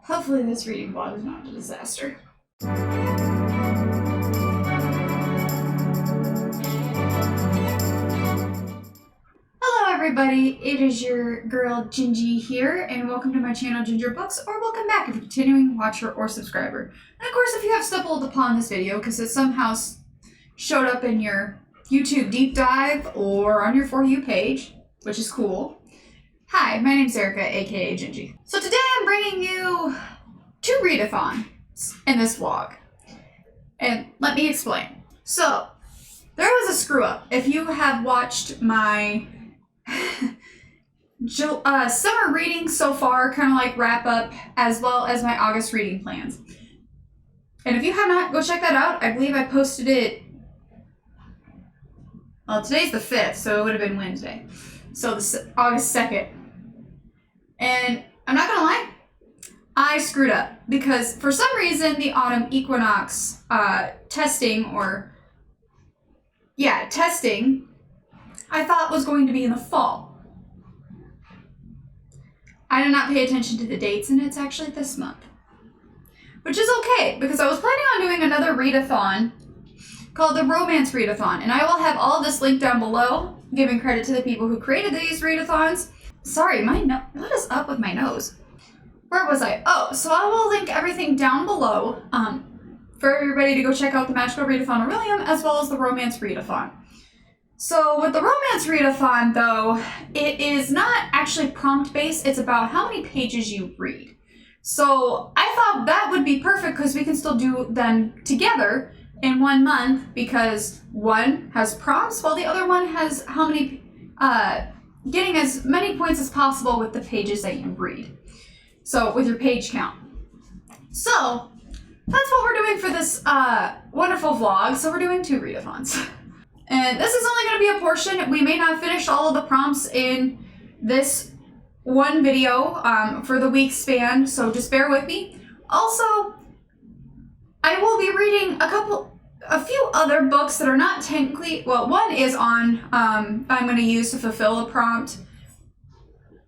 Hopefully this reading vlog is not a disaster. Hello everybody, it is your girl Gingy here, and welcome to my channel Ginger Books, or welcome back if you're a continuing watcher or subscriber. And of course, if you have stumbled upon this video because it somehow showed up in your YouTube deep dive or on your For You page, which is cool. Hi, my name's Erica, aka Gingy. So today I'm bringing you 2 readathons in this vlog. And let me explain. So, there was a screw up. If you have watched my summer reading so far, kind of like wrap up, as well as my August reading plans. And if you have not, go check that out. I believe I posted it, well, today's the 5th, so it would have been Wednesday. So August 2nd. And I'm not gonna lie, I screwed up because for some reason the autumn equinox testing I thought was going to be in the fall. I did not pay attention to the dates, and it's actually this month. Which is okay, because I was planning on doing another readathon called the Romance Readathon, and I will have all of this linked down below, giving credit to the people who created these readathons. Sorry, what is up with my nose? Where was I? Oh, so I will link everything down below for everybody to go check out the Magical Readathon Orilium as well as the Romance Readathon. So with the Romance Readathon, though, it is not actually prompt-based. It's about how many pages you read. So I thought that would be perfect because we can still do them together in 1 month because one has prompts while the other one has how many, getting as many points as possible with the pages that you read. So with your page count. So that's what we're doing for this wonderful vlog. So we're doing 2 readathons. And this is only going to be a portion. We may not finish all of the prompts in this one video for the week span, so just bear with me. Also, I will be reading a few other books that are not technically, well, one is on, I'm going to use to fulfill a prompt,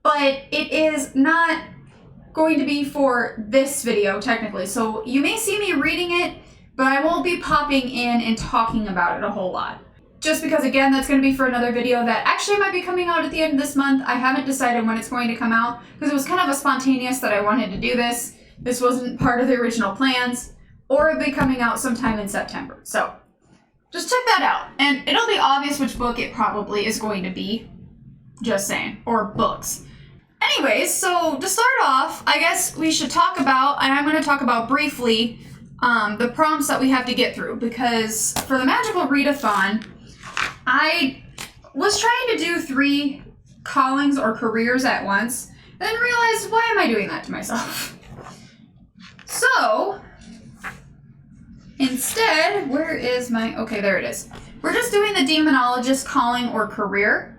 but it is not going to be for this video technically. So you may see me reading it, but I won't be popping in and talking about it a whole lot. Just because, again, that's going to be for another video that actually might be coming out at the end of this month. I haven't decided when it's going to come out because it was kind of a spontaneous that I wanted to do this. This wasn't part of the original plans, or it'll be coming out sometime in September. So just check that out. And it'll be obvious which book it probably is going to be. Just saying. Or books. Anyways, so to start off, I guess we should talk about, and I'm going to talk about briefly, the prompts that we have to get through. Because for the Magical Readathon, I was trying to do 3 callings or careers at once, and then realized, why am I doing that to myself? So, instead, where is my, okay, there it is. We're just doing the Demonologist calling or career.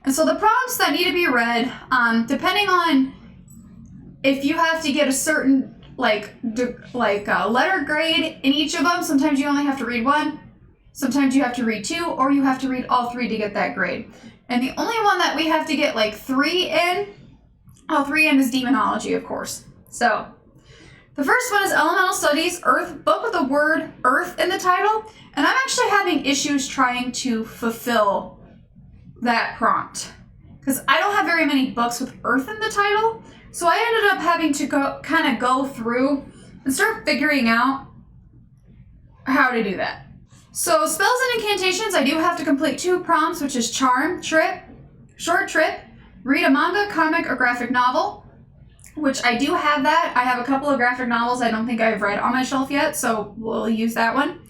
And so the prompts that need to be read, depending on if you have to get a certain, letter grade in each of them, sometimes you only have to read 1. Sometimes you have to read 2, or you have to read all 3 to get that grade. And the only one that we have to get 3 in, all 3 in, is Demonology, of course. So, the first one is Elemental Studies, Earth, book with the word Earth in the title. And I'm actually having issues trying to fulfill that prompt. Because I don't have very many books with Earth in the title. So I ended up having to go through and start figuring out how to do that. So spells and incantations, I do have to complete 2 prompts, which is Charm, Trip, Short Trip, read a manga, comic, or graphic novel, which I do have that. I have a couple of graphic novels I don't think I've read on my shelf yet, so we'll use that one.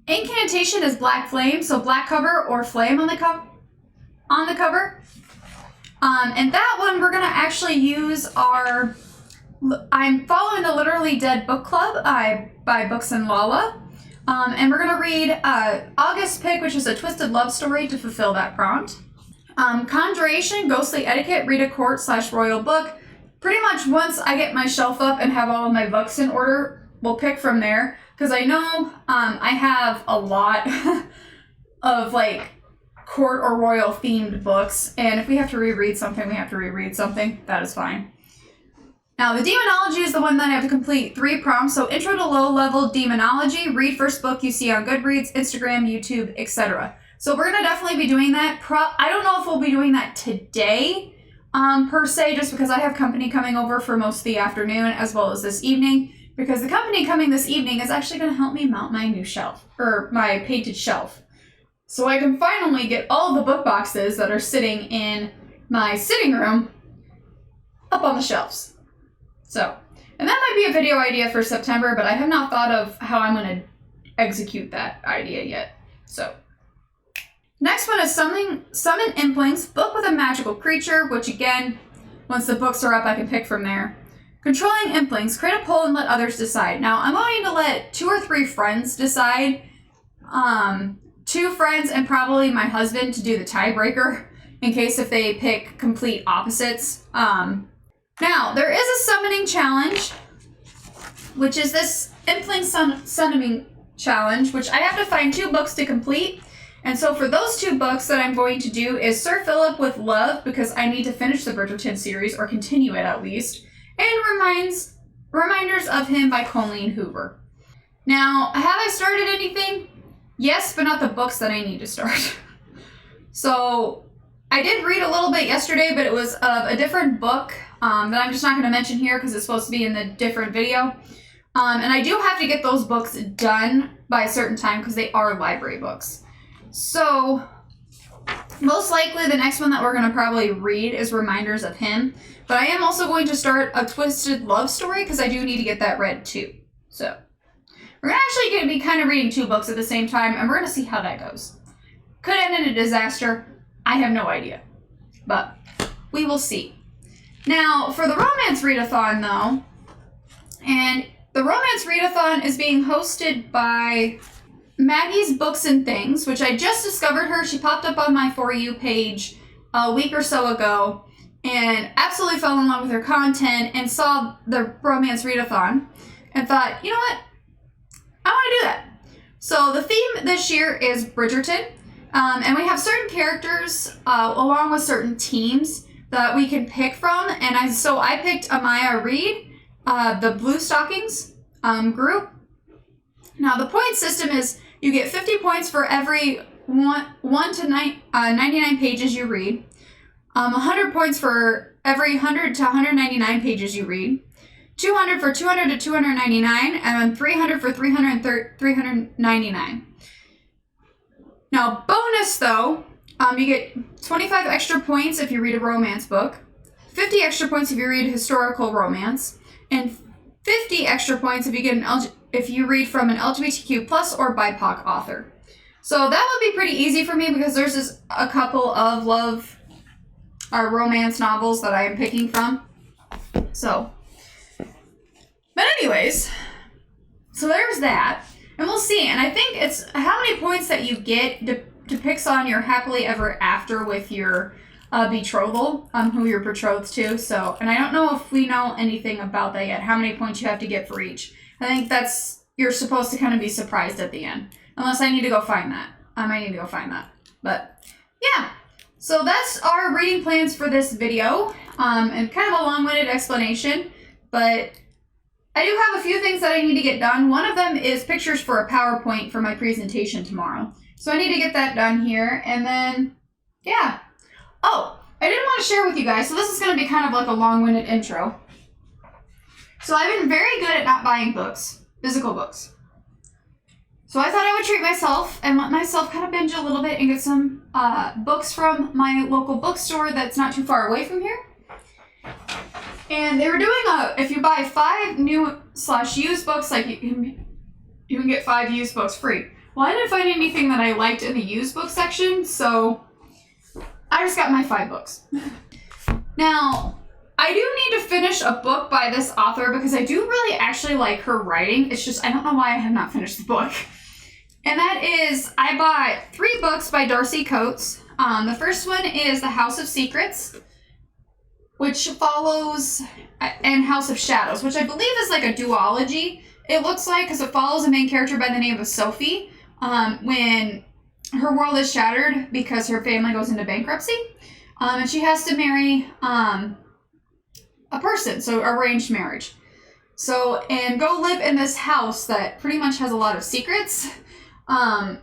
Incantation is Black Flame, so black cover or flame on the cover. And that one we're going to actually use I'm following the Literally Dead book club by Books and Lala. And we're going to read August Pick, which is a twisted love story, to fulfill that prompt. Conjuration, Ghostly Etiquette, read a court/royal book. Pretty much once I get my shelf up and have all of my books in order, we'll pick from there. Because I know I have a lot of court or royal themed books. And if we have to reread something, we have to reread something. That is fine. Now, the demonology is the one that I have to complete 3 prompts. So, intro to low-level demonology, read first book you see on Goodreads, Instagram, YouTube, etc. So, we're going to definitely be doing that. I don't know if we'll be doing that today, per se, just because I have company coming over for most of the afternoon as well as this evening. Because the company coming this evening is actually going to help me mount my new shelf, or my painted shelf. So I can finally get all the book boxes that are sitting in my sitting room up on the shelves. So, and that might be a video idea for September, but I have not thought of how I'm going to execute that idea yet. So, next one is Summon Implings, book with a magical creature, which again, once the books are up, I can pick from there. Controlling Implings, create a poll and let others decide. Now, I'm going to let 2 or 3 friends decide. 2 friends and probably my husband to do the tiebreaker in case if they pick complete opposites. Now, there is a summoning challenge, which is this Impling Summoning Challenge, which I have to find 2 books to complete. And so for those 2 books that I'm going to do is Sir Philip with Love, because I need to finish the Bridgerton series, or continue it at least, and Reminders of Him by Colleen Hoover. Now, have I started anything? Yes, but not the books that I need to start. So, I did read a little bit yesterday, but it was of a different book that I'm just not going to mention here because it's supposed to be in the different video. And I do have to get those books done by a certain time because they are library books. So, most likely the next one that we're going to probably read is Reminders of Him. But I am also going to start A Twisted Love Story because I do need to get that read too. So, we're actually going to be kind of reading 2 books at the same time, and we're going to see how that goes. Could end in a disaster. I have no idea. But we will see. Now, for the Romance Readathon, though, and the Romance Readathon is being hosted by Maggie's Books and Things, which I just discovered her. She popped up on my For You page a week or so ago, and absolutely fell in love with her content and saw the Romance Readathon and thought, you know what? I want to do that. So the theme this year is Bridgerton, and we have certain characters along with certain teams that we can pick from. And so I picked Amaya Reed, the Blue Stockings group. Now the point system is you get 50 points for every 1 to 99 pages you read. 100 points for every 100 to 199 pages you read, 200 for 200 to 299, and then 300 for 399. Now, bonus though, you get 25 extra points if you read a romance book, 50 extra points if you read historical romance, and 50 extra points if you read from an LGBTQ plus or BIPOC author. So that would be pretty easy for me because there's just a couple of romance novels that I am picking from. So, but anyways, so there's that. And we'll see. And I think it's how many points that you get depicts on your happily ever after with your betrothal, who you're betrothed to. So, and I don't know if we know anything about that yet, how many points you have to get for each. I think you're supposed to kind of be surprised at the end. Unless I need to go find that. I might need to go find that. But, yeah. So that's our reading plans for this video, and kind of a long-winded explanation, but I do have a few things that I need to get done. One of them is pictures for a PowerPoint for my presentation tomorrow. So I need to get that done here, and then, yeah. Oh, I didn't want to share with you guys, so this is going to be kind of like a long-winded intro. So I've been very good at not buying books, physical books. So I thought I would treat myself and let myself kind of binge a little bit and get some books from my local bookstore that's not too far away from here. And they were doing if you buy 5 new/used books, like you can get 5 used books free. Well, I didn't find anything that I liked in the used book section, so I just got my 5 books. Now, I do need to finish a book by this author because I do really actually like her writing. It's just, I don't know why I have not finished the book. And that is, I bought 3 books by Darcy Coates. The first one is The House of Secrets, which follows, and House of Shadows, which I believe is like a duology, it looks like, because it follows a main character by the name of Sophie, when her world is shattered because her family goes into bankruptcy, and she has to marry a a person, so arranged marriage. So, and go live in this house that pretty much has a lot of secrets and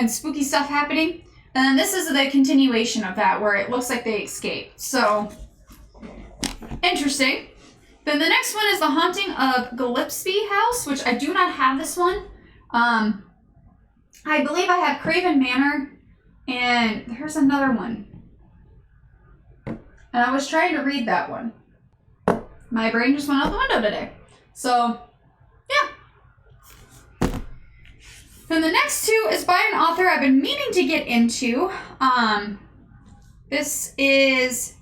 spooky stuff happening. And then this is the continuation of that, where it looks like they escaped. So, interesting. Then the next one is The Haunting of Gillespie House, which I do not have this one. I believe I have Craven Manor, and there's another one. And I was trying to read that one. My brain just went out the window today. So, yeah. Then the next two is by an author I've been meaning to get into. This is...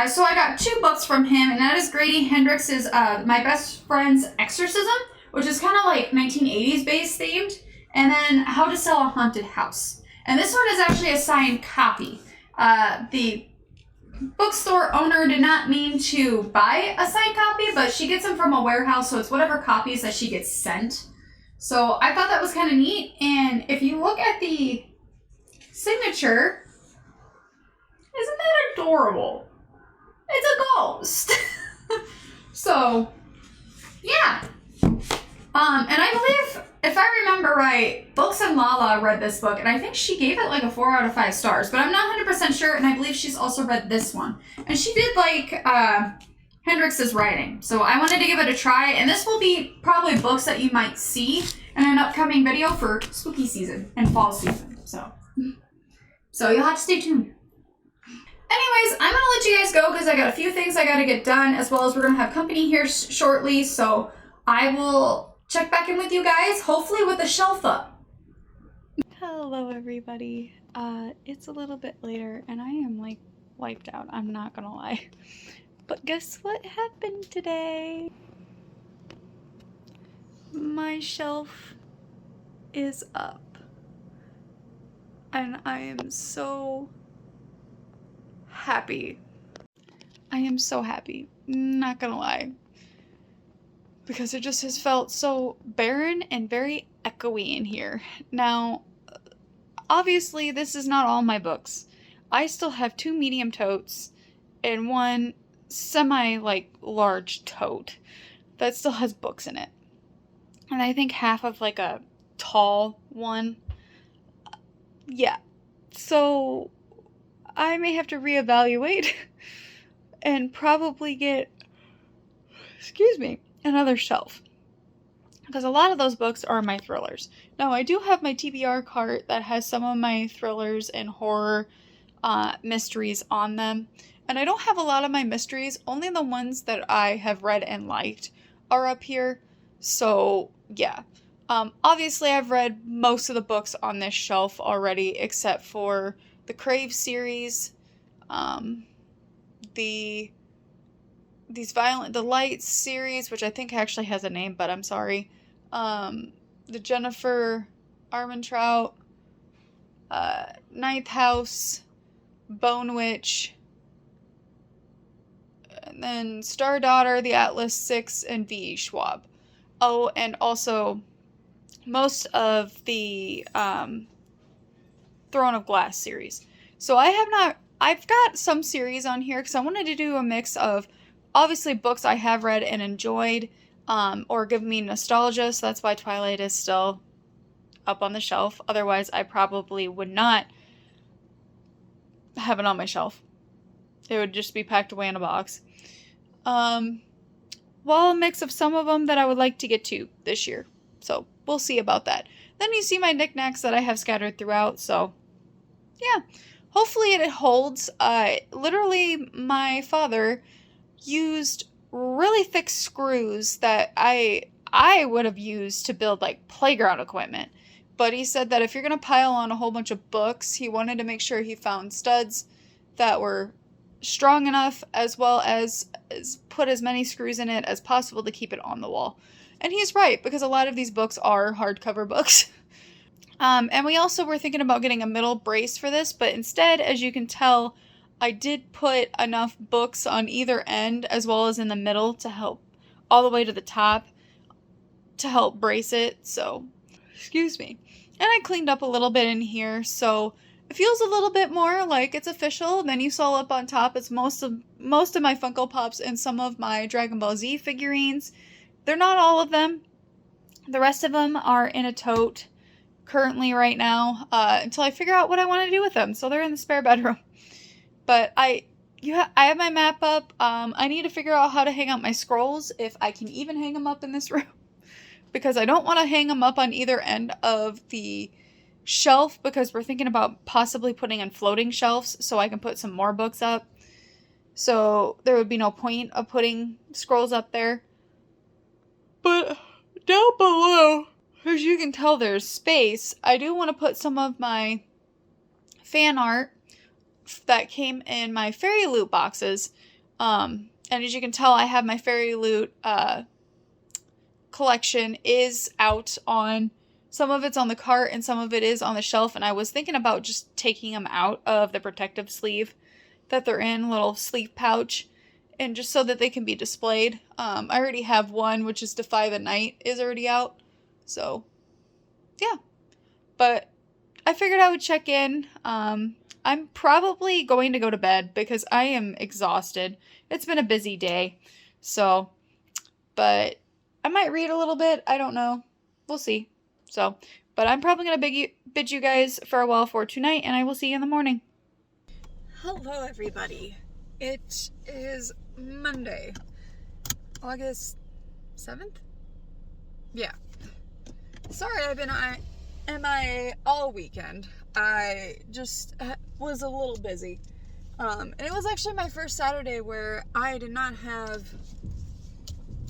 so I got 2 books from him, and that is Grady Hendrix's My Best Friend's Exorcism, which is kind of like 1980s based themed, and then How to Sell a Haunted House. And this one is actually a signed copy. The bookstore owner did not mean to buy a signed copy, but she gets them from a warehouse, so it's whatever copies that she gets sent. So I thought that was kind of neat, and if you look at the signature, isn't that adorable? It's a ghost. So, yeah. And I believe, if I remember right, Books and Lala read this book, and I think she gave it like a 4 out of 5 stars, but I'm not 100% sure, and I believe she's also read this one. And she did like Hendrix's writing, so I wanted to give it a try, and this will be probably books that you might see in an upcoming video for spooky season and fall season. So you'll have to stay tuned. Anyways, I'm going to let you guys go because I got a few things I got to get done, as well as we're going to have company here shortly, so I will check back in with you guys, hopefully with the shelf up. Hello everybody. It's a little bit later and I am like wiped out, I'm not gonna lie. But guess what happened today? My shelf is up. And I am so happy. I am so happy, not gonna lie. Because it just has felt so barren and very echoey in here. Now, obviously this is not all my books. I still have 2 medium totes and 1 semi-large tote that still has books in it. And I think half of like a tall one. Yeah. So I may have to reevaluate and probably get, another shelf. Because a lot of those books are my thrillers. Now, I do have my TBR cart that has some of my thrillers and horror mysteries on them. And I don't have a lot of my mysteries. Only the ones that I have read and liked are up here. So, yeah. Obviously, I've read most of the books on this shelf already, except for the Crave series, the Lights series, which I think actually has a name, but I'm sorry. The Jennifer Armentrout, Ninth House, Bone Witch, and then Star Daughter, The Atlas 6, and V.E. Schwab. Oh, and also most of the Throne of Glass series. So I've got some series on here because I wanted to do a mix of obviously books I have read and enjoyed, or give me nostalgia, so that's why Twilight is still up on the shelf. Otherwise, I probably would not have it on my shelf. It would just be packed away in a box. Well, a mix of some of them that I would like to get to this year. So, we'll see about that. Then you see my knickknacks that I have scattered throughout, so yeah. Hopefully it holds. Literally, my father used really thick screws that I would have used to build like playground equipment. But he said that if you're going to pile on a whole bunch of books, he wanted to make sure he found studs that were strong enough, as well as put as many screws in it as possible to keep it on the wall. And he's right, because a lot of these books are hardcover books. And we also were thinking about getting a middle brace for this, but instead, as you can tell, I did put enough books on either end as well as in the middle to help all the way to the top to help brace it. So, excuse me. And I cleaned up a little bit in here, so It feels a little bit more like it's official. Then you saw up on top, it's most of my Funko Pops and some of my Dragon Ball Z figurines. They're not all of them. The rest of them are in a tote currently right now until I figure out what I want to do with them. So they're in the spare bedroom. But I have my map up. I need to figure out how to hang up my scrolls, if I can even hang them up in this room. Because I don't want to hang them up on either end of the shelf, because we're thinking about possibly putting in floating shelves so I can put some more books up. So there would be no point of putting scrolls up there. But down below, as you can tell, there's space. I do want to put some of my fan art that came in my Fairy Loot boxes. And as you can tell, I have my Fairy Loot collection is out on, some of it's on the cart and some of it is on the shelf, and I was thinking about just taking them out of the protective sleeve that they're in, little sleeve pouch, and just so that they can be displayed. I already have one, which is Defy the Night, is already out, so yeah. But I figured I would check in. I'm probably going to go to bed because I am exhausted. It's been a busy day, so, but I might read a little bit. I don't know. We'll see. So, but I'm probably going to bid you guys farewell for tonight, and I will see you in the morning. Hello, everybody. It is Monday, August 7th? Yeah. Sorry, I've been MIA all weekend. I just was a little busy. And it was actually my first Saturday where I did not have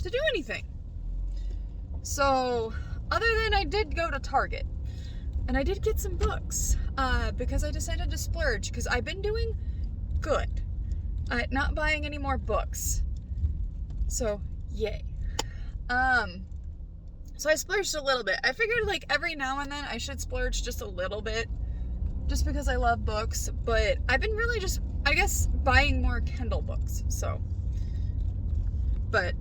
to do anything. So, other than I did go to Target, and I did get some books, because I decided to splurge, because I've been doing good at not buying any more books. So, yay. So I splurged a little bit. I figured like every now and then I should splurge just a little bit, just because I love books, but I've been really just, I guess, buying more Kindle books, so. But,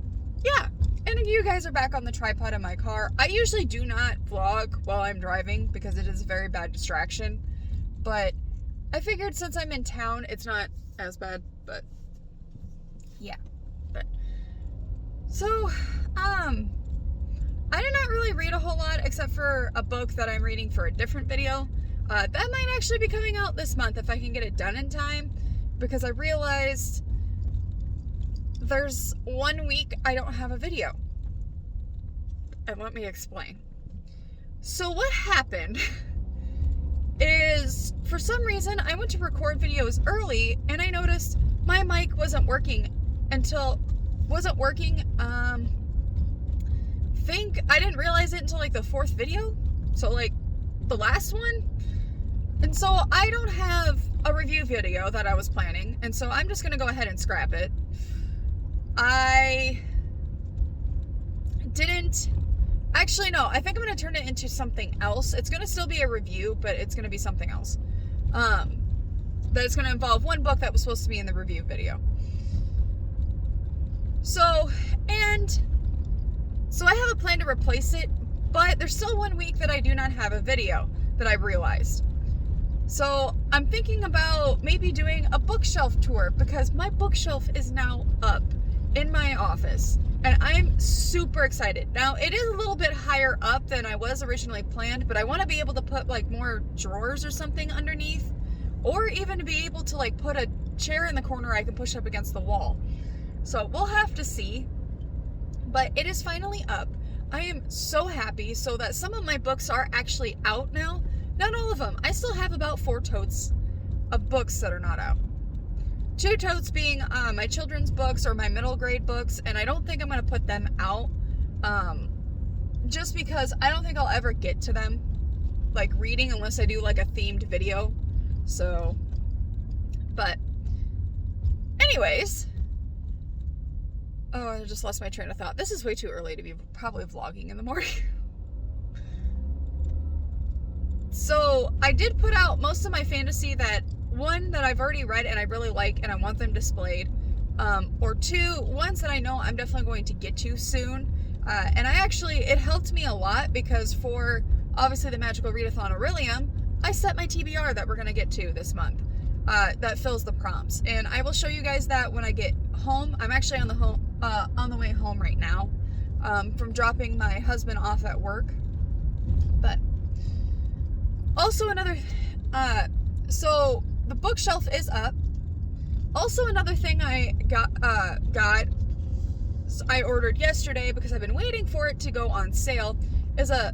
yeah. And you guys are back on the tripod in my car. I usually do not vlog while I'm driving because it is a very bad distraction. But I figured since I'm in town, it's not as bad. But yeah. But so, I did not really read a whole lot except for a book that I'm reading for a different video. That might actually be coming out this month if I can get it done in time, because I realized there's 1 week I don't have a video. And let me explain. So what happened is, for some reason, I went to record videos early and I noticed my mic wasn't working I didn't realize it until like the 4th video. So like the last one. And so I don't have a review video that I was planning. And so I'm just going to go ahead and scrap it. Actually, no, I think I'm going to turn it into something else. It's going to still be a review, but it's going to be something else. That it's going to involve one book that was supposed to be in the review video. So I have a plan to replace it, but there's still 1 week that I do not have a video that I realized. So I'm thinking about maybe doing a bookshelf tour, because my bookshelf is now up in my office and I'm super excited. Now it is a little bit higher up than I was originally planned, but I want to be able to put like more drawers or something underneath, or even to be able to like put a chair in the corner I can push up against the wall. So we'll have to see, but it is finally up. I am so happy. So that some of my books are actually out now. Not all of them. I still have about 4 totes of books that are not out. 2 totes being my children's books or my middle grade books, and I don't think I'm going to put them out, just because I don't think I'll ever get to them, like reading, unless I do like a themed video. So, but anyways, oh, I just lost my train of thought. This is way too early to be probably vlogging in the morning. So I did put out most of my fantasy, that one that I've already read and I really like and I want them displayed, or 2 ones that I know I'm definitely going to get to soon. And it helped me a lot, because for obviously the magical Readathon Orilium, I set my TBR that we're going to get to this month that fills the prompts. And I will show you guys that when I get home. I'm actually on the way home right now from dropping my husband off at work. But also another, so the bookshelf is up. Also another thing I I ordered yesterday because I've been waiting for it to go on sale is a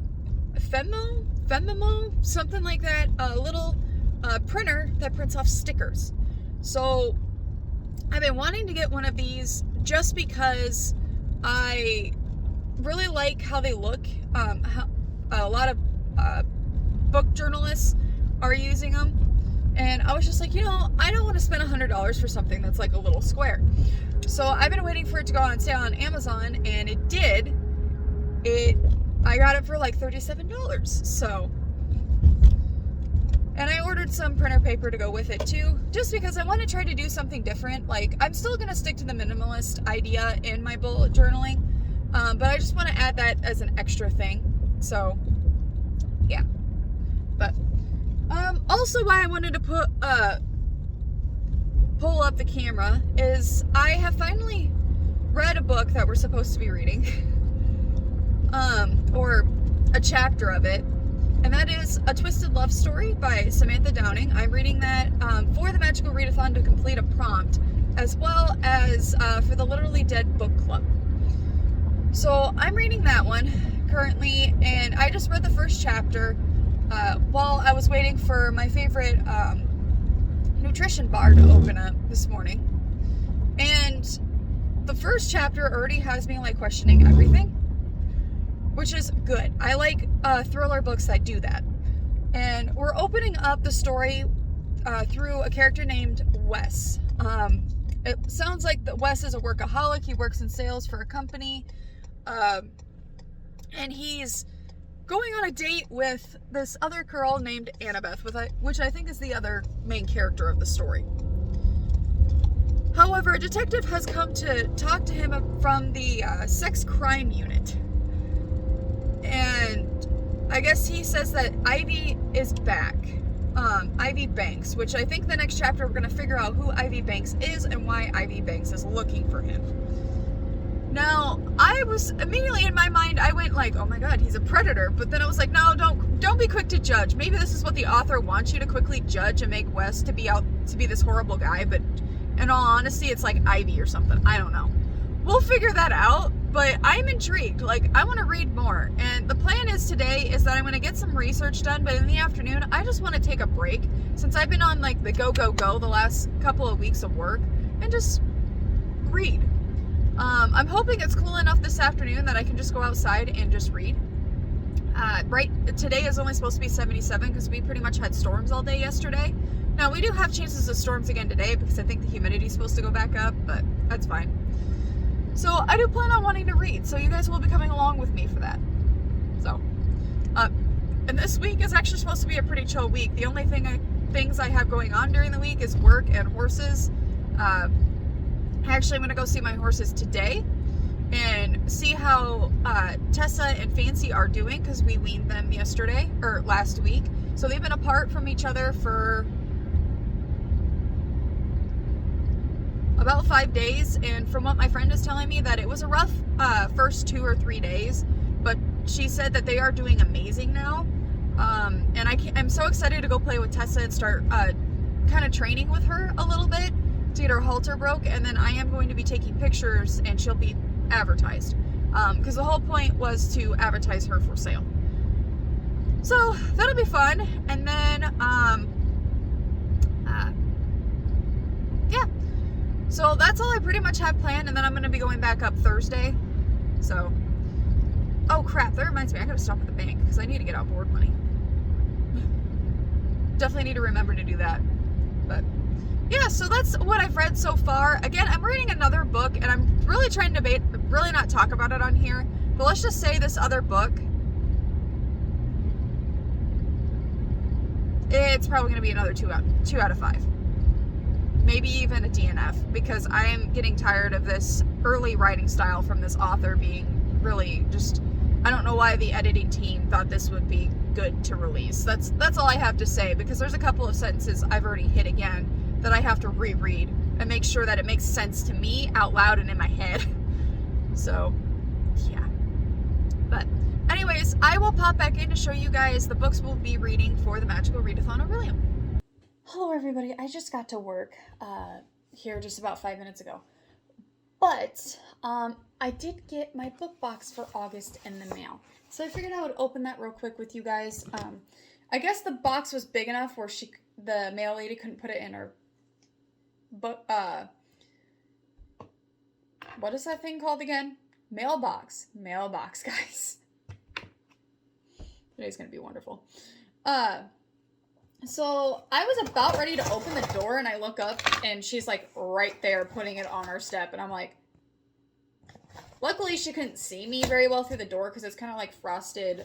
Femimo, something like that, a little printer that prints off stickers. So I've been wanting to get one of these just because I really like how they look. A lot of book journalists are using them. And I was just like, I don't want to spend $100 for something that's like a little square. So I've been waiting for it to go on sale on Amazon, and it did. I got it for like $37. So, and I ordered some printer paper to go with it too, just because I want to try to do something different. Like, I'm still going to stick to the minimalist idea in my bullet journaling, but I just want to add that as an extra thing. So, yeah. But also why I wanted to pull up the camera is I have finally read a book that we're supposed to be reading, or a chapter of it, and that is A Twisted Love Story by Samantha Downing. I'm reading that for the Magical Readathon to complete a prompt, as well as for the Literally Dead book club. So I'm reading that one currently, and I just read the first chapter while I was waiting for my favorite nutrition bar to open up this morning. And the first chapter already has me like questioning everything, which is good. I like thriller books that do that. And we're opening up the story through a character named Wes. It sounds like that Wes is a workaholic. He works in sales for a company. And he's going on a date with this other girl named Annabeth, which I think is the other main character of the story. However, a detective has come to talk to him from the sex crime unit. And I guess he says that Ivy is back. Ivy Banks, which I think the next chapter we're going to figure out who Ivy Banks is and why Ivy Banks is looking for him. Now, I was immediately in my mind, I went like, oh my god, he's a predator. But then I was like, no, don't be quick to judge. Maybe this is what the author wants you to quickly judge and make Wes to be this horrible guy. But in all honesty, it's like Ivy or something. I don't know. We'll figure that out. But I'm intrigued. Like, I want to read more. And the plan is today is that I'm going to get some research done. But in the afternoon, I just want to take a break. Since I've been on like the go the last couple of weeks of work. And just read. I'm hoping it's cool enough this afternoon that I can just go outside and just read. Right, today is only supposed to be 77 because we pretty much had storms all day yesterday. Now, we do have chances of storms again today because I think the humidity is supposed to go back up, but that's fine. So, I do plan on wanting to read, so you guys will be coming along with me for that. So, and this week is actually supposed to be a pretty chill week. The only things I have going on during the week is work and horses. Actually, I'm going to go see my horses today and see how Tessa and Fancy are doing because we weaned them last week. So they've been apart from each other for about 5 days. And from what my friend is telling me, that it was a rough first 2 or 3 days, but she said that they are doing amazing now. And I'm so excited to go play with Tessa and start kind of training with her a little bit to get her halter broke, and then I am going to be taking pictures and she'll be advertised because the whole point was to advertise her for sale. So that'll be fun. And then yeah, so that's all I pretty much have planned. And then I'm going to be going back up Thursday. So, oh crap, that reminds me, I gotta stop at the bank because I need to get out board money. Definitely need to remember to do that. But yeah, so that's what I've read so far. Again, I'm reading another book, and I'm really trying to really not talk about it on here. But let's just say this other book, it's probably going to be another 2 out of 5. Maybe even a DNF, because I am getting tired of this early writing style from this author being really just, I don't know why the editing team thought this would be good to release. That's all I have to say, because there's a couple of sentences I've already hit again that I have to reread and make sure that it makes sense to me out loud and in my head. So, yeah. But anyways, I will pop back in to show you guys the books we'll be reading for the Magical Readathon Orilium. Hello everybody, I just got to work here just about 5 minutes ago. But I did get my book box for August in the mail. So I figured I would open that real quick with you guys. I guess the box was big enough where the mail lady couldn't put it in her book. What is that thing called again? Mailbox. Mailbox, guys. Today's gonna be wonderful. So I was about ready to open the door, and I look up, and she's like right there putting it on our step, and I'm like, luckily she couldn't see me very well through the door because it's kind of like frosted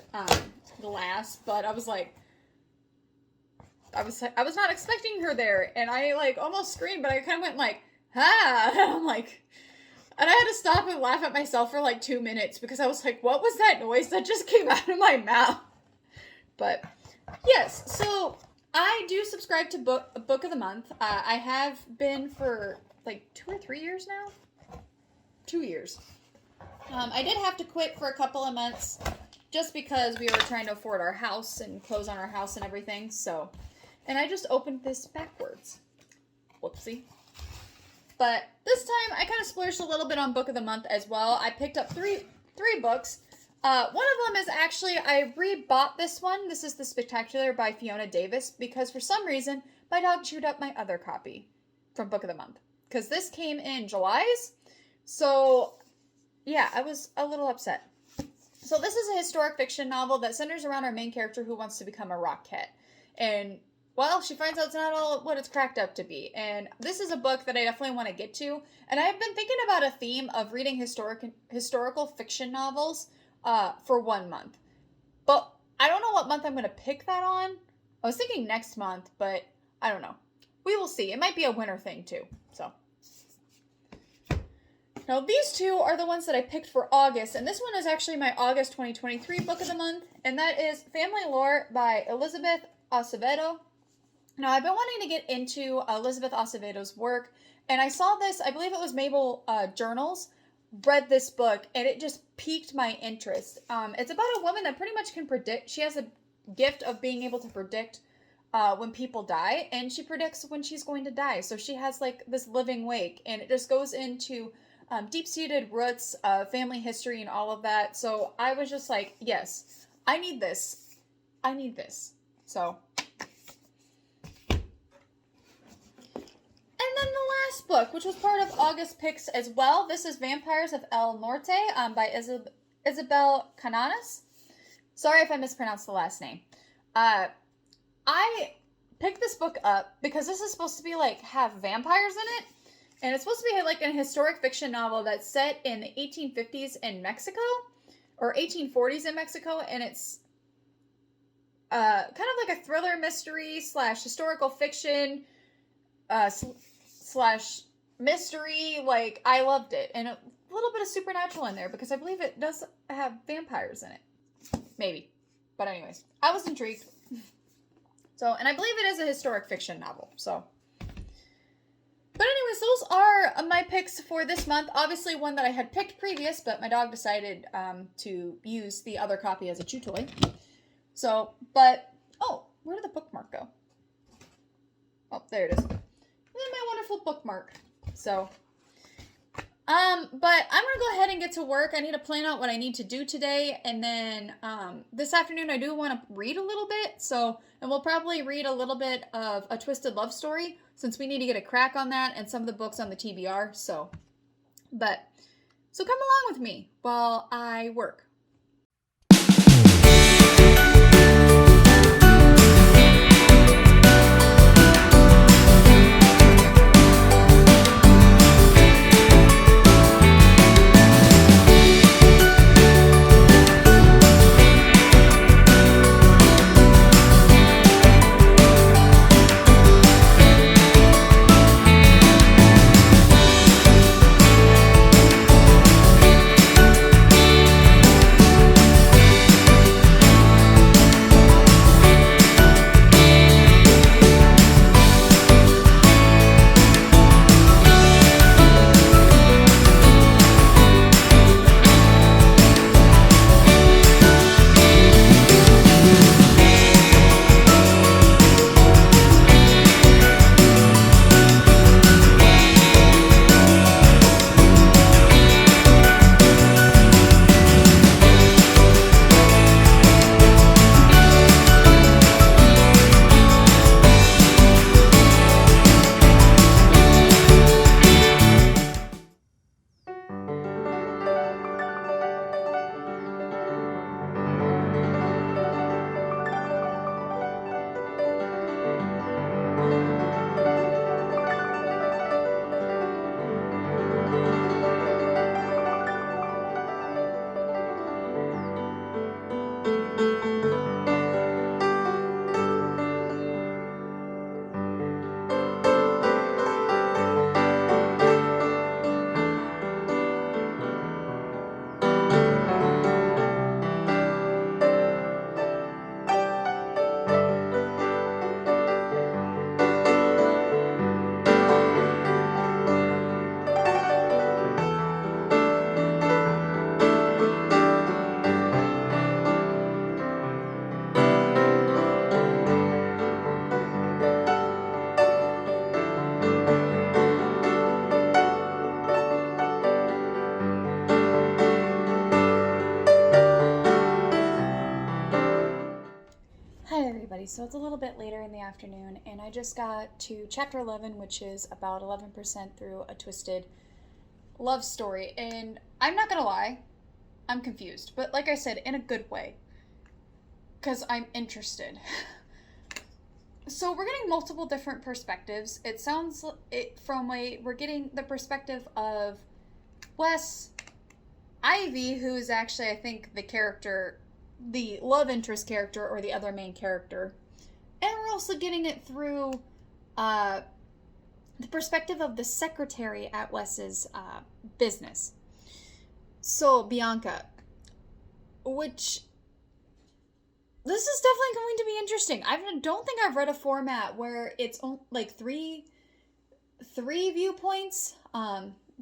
glass, but I was not expecting her there, and I like almost screamed, but I kind of went like, ah, and I'm like, and I had to stop and laugh at myself for like 2 minutes because I was like, what was that noise that just came out of my mouth? But yes, so I do subscribe to Book of the Month. I have been for like 2 or 3 years now. 2 years. I did have to quit for a couple of months just because we were trying to afford our house and close on our house and everything. So, and I just opened this backwards. Whoopsie. But this time I kind of splurged a little bit on Book of the Month as well. I picked up three books. One of them is actually, I rebought this one. This is The Spectacular by Fiona Davis, because for some reason, my dog chewed up my other copy from Book of the Month. Because this came in July's. So, yeah, I was a little upset. So this is a historic fiction novel that centers around our main character who wants to become a rock cat. And, well, she finds out it's not all what it's cracked up to be. And this is a book that I definitely want to get to. And I've been thinking about a theme of reading historical fiction novels for 1 month. But I don't know what month I'm going to pick that on. I was thinking next month, but I don't know. We will see. It might be a winter thing too. So now these two are the ones that I picked for August, and this one is actually my August 2023 book of the month, and that is Family Lore by Elizabeth Acevedo. Now I've been wanting to get into Elizabeth Acevedo's work, and I saw this, I believe it was Mabel Journals, read this book, and it just piqued my interest. It's about a woman that pretty much can predict. She has a gift of being able to predict when people die, and she predicts when she's going to die. So she has like this living wake, and it just goes into deep-seated roots, family history, and all of that. So I was just like, yes, I need this. I need this. So. And then the last book, which was part of August picks as well. This is Vampires of El Norte by Isabel Cananas. Sorry if I mispronounced the last name. I picked this book up because this is supposed to be like have vampires in it. And it's supposed to be like a historic fiction novel that's set in the 1850s in Mexico. Or 1840s in Mexico. And it's kind of like a thriller mystery / historical fiction slash mystery. Like, I loved it. And a little bit of supernatural in there because I believe it does have vampires in it. Maybe. But anyways, I was intrigued. So, and I believe it is a historic fiction novel. So, but anyways, those are my picks for this month. Obviously one that I had picked previous, but my dog decided to use the other copy as a chew toy. So, but, oh, where did the bookmark go? Oh, there it is. And my wonderful bookmark. So, but I'm going to go ahead and get to work. I need to plan out what I need to do today. And then, this afternoon I do want to read a little bit. So, and we'll probably read a little bit of A Twisted Love Story since we need to get a crack on that and some of the books on the TBR. So come along with me while I work. everybody. So it's a little bit later in the afternoon, and I just got to chapter 11, which is about 11% through a twisted love story. And I'm not gonna lie, I'm confused. But like I said, in a good way. Because I'm interested. So we're getting multiple different perspectives. It sounds we're getting the perspective of Wes, Ivy, who is actually, I think, the love interest character or the other main character. And we're also getting it through the perspective of the secretary at Wes's business. So, Bianca, which this is definitely going to be interesting. I don't think I've read a format where it's like three viewpoints,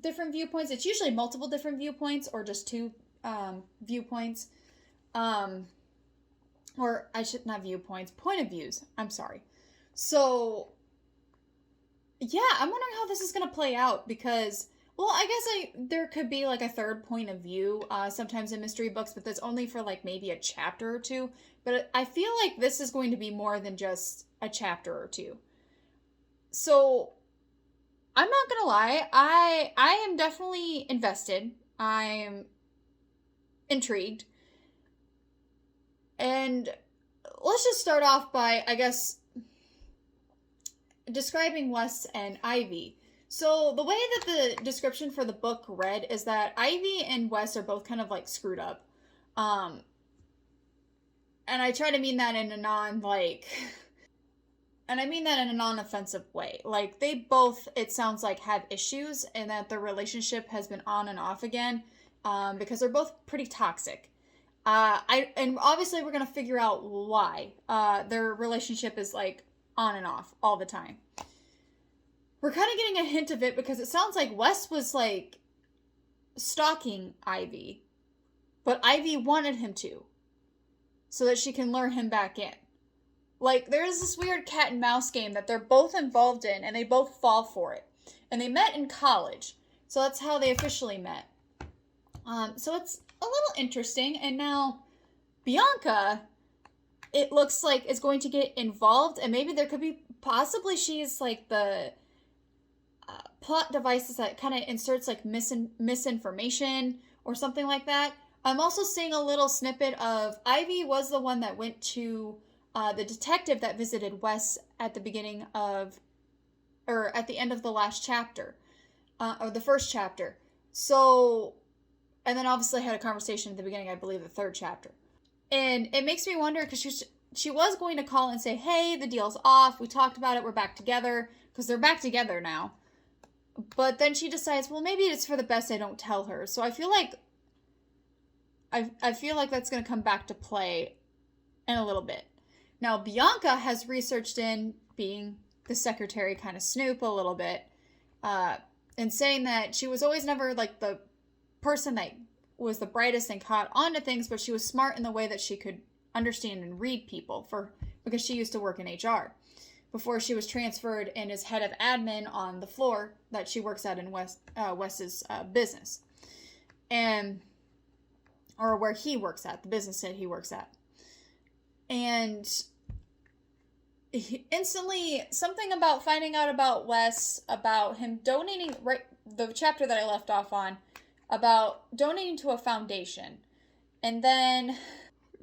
different viewpoints. It's usually multiple different viewpoints or just two viewpoints. Or I should not viewpoints, point of views. I'm sorry. So, yeah, I'm wondering how this is going to play out because, well, I guess there could be like a third point of view sometimes in mystery books, but that's only for like maybe a chapter or two. But I feel like this is going to be more than just a chapter or two. So, I'm not going to lie. I am definitely invested. I'm intrigued. And let's just start off by, I guess, describing Wes and Ivy. So the way that the description for the book read is that Ivy and Wes are both kind of like screwed up. And I try to mean that in a non-offensive way. Like, they both, it sounds like, have issues and that their relationship has been on and off again because they're both pretty toxic. And obviously we're going to figure out why their relationship is like on and off all the time. We're kind of getting a hint of it because it sounds like Wes was like stalking Ivy, but Ivy wanted him to so that she can lure him back in. Like, there's this weird cat and mouse game that they're both involved in and they both fall for it. And they met in college. So that's how they officially met. So it's a little interesting. And now Bianca, it looks like, is going to get involved, and maybe there could be possibly she's like the plot devices that kind of inserts like misinformation or something like that. I'm also seeing a little snippet of Ivy was the one that went to the detective that visited Wes at the beginning of, or at the end of the last chapter, or the first chapter. So, and then obviously had a conversation at the beginning, I believe, the third chapter. And it makes me wonder, because she was going to call and say, hey, the deal's off. We talked about it. We're back together. Because they're back together now. But then she decides, well, maybe it's for the best I don't tell her. So I feel like that's going to come back to play in a little bit. Now, Bianca has researched in being the secretary kind of snoop a little bit. And saying that she was always never like the person that was the brightest and caught on to things, but she was smart in the way that she could understand and read people because she used to work in HR before she was transferred and is head of admin on the floor that she works at in Wes's business, or where he works at, the business that he works at. And instantly, something about finding out about Wes, about him donating, right, the chapter that I left off on, about donating to a foundation. And then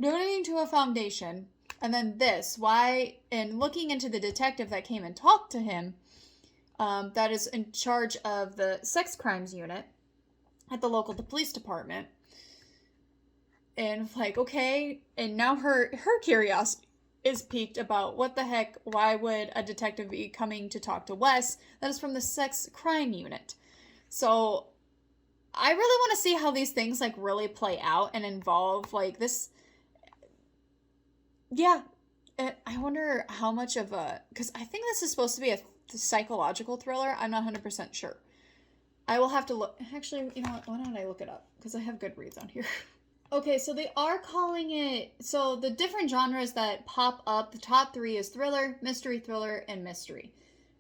donating to a foundation. And then this, why, and looking into the detective that came and talked to him, that is in charge of the sex crimes unit at the local police department. And like, okay, and now her curiosity is piqued about what the heck, why would a detective be coming to talk to Wes that is from the sex crime unit? So I really want to see how these things like really play out and involve like this. Yeah, I wonder how much of because I think this is supposed to be a psychological thriller. I'm not 100% sure. I will have to look. Actually, you know what? Why don't I look it up? Because I have Goodreads on here. Okay, so they are calling it, so the different genres that pop up, the top 3 is thriller, and mystery.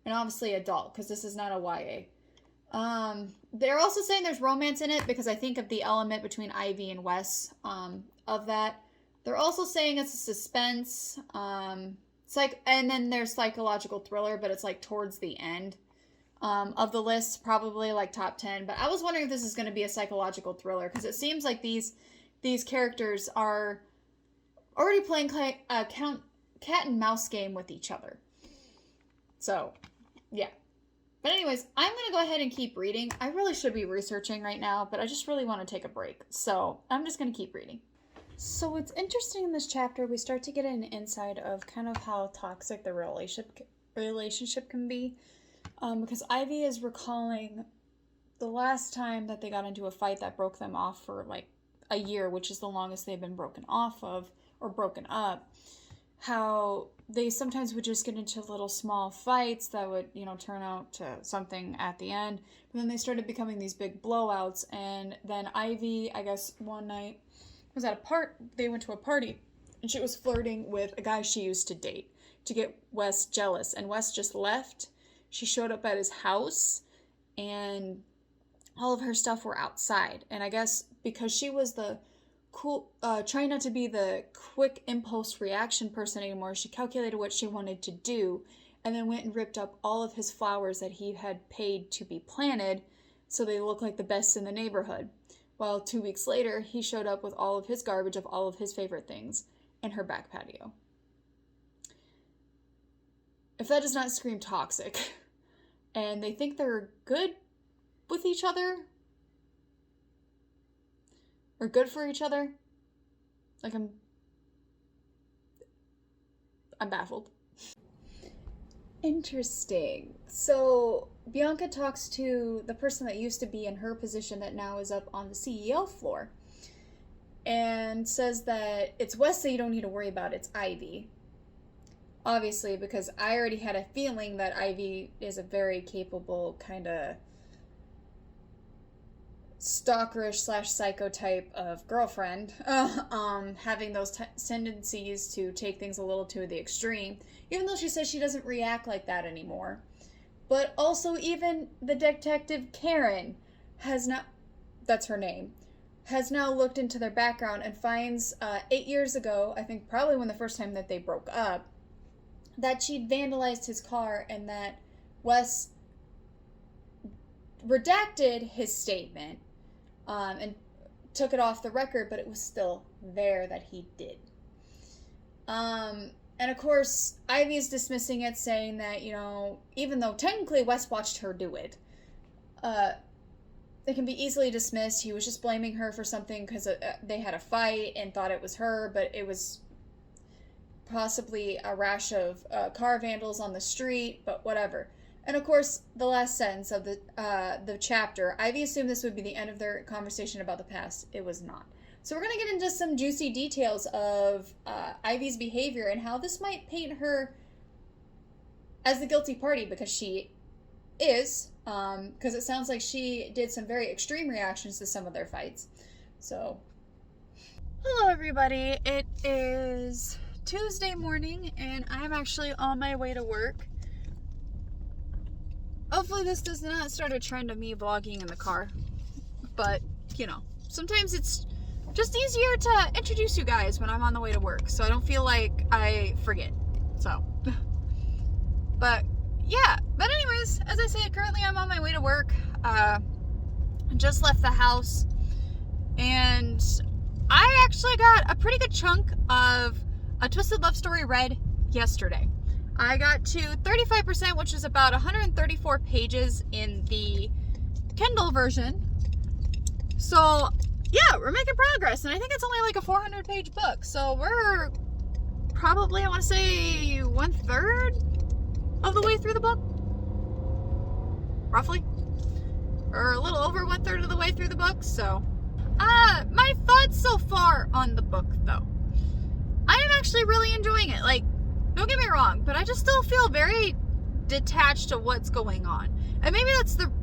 And obviously adult, because this is not a YA. They're also saying there's romance in it, because I think of the element between Ivy and Wes of that. They're also saying it's a suspense. and then there's psychological thriller, but it's like towards the end of the list, probably like top 10. But I was wondering if this is going to be a psychological thriller, because it seems like these characters are already playing a cat and mouse game with each other. So, yeah. But anyways, I'm going to go ahead and keep reading. I really should be researching right now, but I just really want to take a break. So, I'm just going to keep reading. So, what's interesting in this chapter, we start to get an insight of kind of how toxic the relationship can be. Because Ivy is recalling the last time that they got into a fight that broke them off for like a year, which is the longest they've been broken off of, or broken up. How they sometimes would just get into little small fights that would, turn out to something at the end. But then they started becoming these big blowouts. And then Ivy, I guess one night, was at they went to a party, and she was flirting with a guy she used to date to get Wes jealous. And Wes just left. She showed up at his house, and all of her stuff were outside. And I guess because she was the cool, trying not to be the quick impulse reaction person anymore, she calculated what she wanted to do, and then went and ripped up all of his flowers that he had paid to be planted, so they look like the best in the neighborhood. Well, 2 weeks later, he showed up with all of his garbage of all of his favorite things in her back patio. If that does not scream toxic, and they think they're good with each other, or good for each other, like I'm baffled. Interesting. So Bianca talks to the person that used to be in her position that now is up on the CEO floor, and says that it's Wes that you don't need to worry about, it's Ivy. Obviously, because I already had a feeling that Ivy is a very capable kind of stalkerish / psycho type of girlfriend, having those tendencies to take things a little to the extreme, even though she says she doesn't react like that anymore. But also, even the detective Karen that's her name, has now looked into their background and finds 8 years ago, I think probably when the first time that they broke up, that she'd vandalized his car, and that Wes redacted his statement and took it off the record, but it was still there that he did. And of course, Ivy's dismissing it, saying that, even though technically Wes watched her do it, it can be easily dismissed. He was just blaming her for something because they had a fight and thought it was her, but it was possibly a rash of car vandals on the street, but whatever. And of course, the last sentence of the chapter, Ivy assumed this would be the end of their conversation about the past. It was not. So we're going to get into some juicy details of Ivy's behavior and how this might paint her as the guilty party, because she is, because it sounds like she did some very extreme reactions to some of their fights. So, hello everybody. It is Tuesday morning, and I'm actually on my way to work. Hopefully this does not start a trend of me vlogging in the car, but sometimes it's just easier to introduce you guys when I'm on the way to work, so I don't feel like I forget. So but anyways, as I said, currently I'm on my way to work. Just left the house, and I actually got a pretty good chunk of A Twisted Love Story read yesterday. I got to 35%, which is about 134 pages in the Kindle version. So, yeah, we're making progress. And I think it's only like a 400-page book. So we're probably, I want to say, 1/3 of the way through the book. Roughly. Or a little over 1/3 of the way through the book. So, my thoughts so far on the book, though. I am actually really enjoying it. Like, don't get me wrong, but I just still feel very detached to what's going on. And